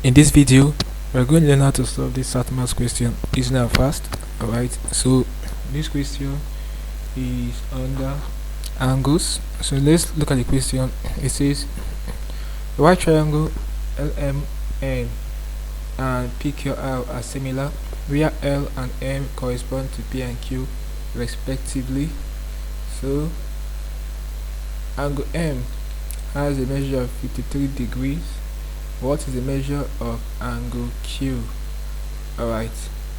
In this video, we're going to learn how to solve this math question easy and fast. Alright, so this question is under angles. So let's look at the question. It says the right triangle LMN and PQR are similar, where L and M correspond to P and Q respectively. So angle M has a measure of 53 degrees. What is the measure of angle Q? Alright,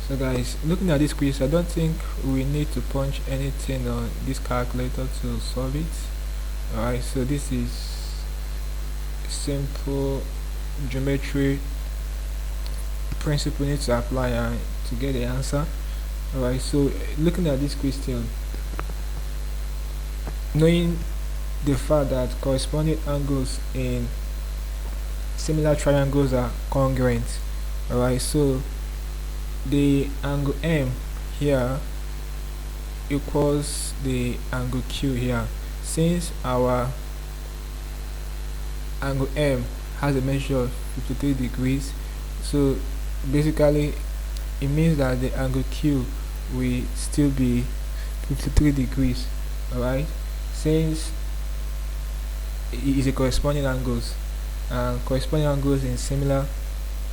so guys, looking at this quiz, I don't think we need to punch anything on this calculator to solve it. Alright, so this is simple geometry principle we need to apply and to get the answer. Alright, so looking at this question, knowing the fact that corresponding angles in similar triangles are congruent. Alright, so the angle M here equals the angle Q here. Since our angle M has a measure of 53 degrees, so basically it means that the angle Q will still be 53 degrees. Alright, since it is a corresponding angles, and corresponding angles in similar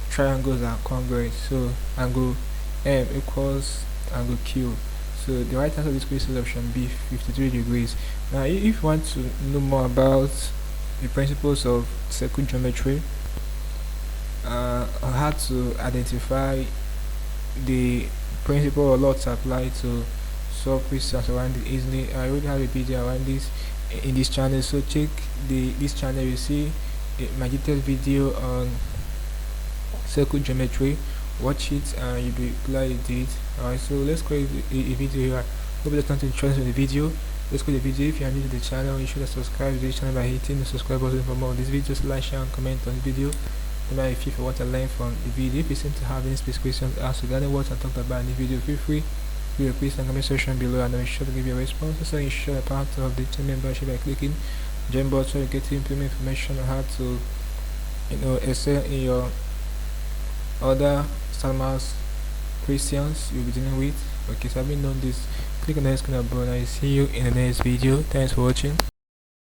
triangles are congruent, so angle M equals angle Q. So the right answer to this question is option B, 53 degrees. Now if you want to know more about the principles of circle geometry, on how to identify the principle or law to apply to solve questions around it easily, I already have a video around this in this channel, so check this channel. You see my detailed video on circle geometry. Watch it and you'll be glad you did. Alright, so let's create a video here. Hope there's nothing interesting in the video. Let's create a video. If you are new to the channel, you should subscribe to this channel by hitting the subscribe button for more of these videos. Like, share and comment on the video. If you want to learn from the video, if you seem to have any specific questions asked regarding what I talked about in the video, feel free to request in the comment section below and I'll be sure to give you a response. So ensure a part of the channel membership by clicking join button so you get information on how to excel in your other math questions you'll be dealing with. Okay, so having done this, click on the next button and I see you in the next video. Thanks for watching.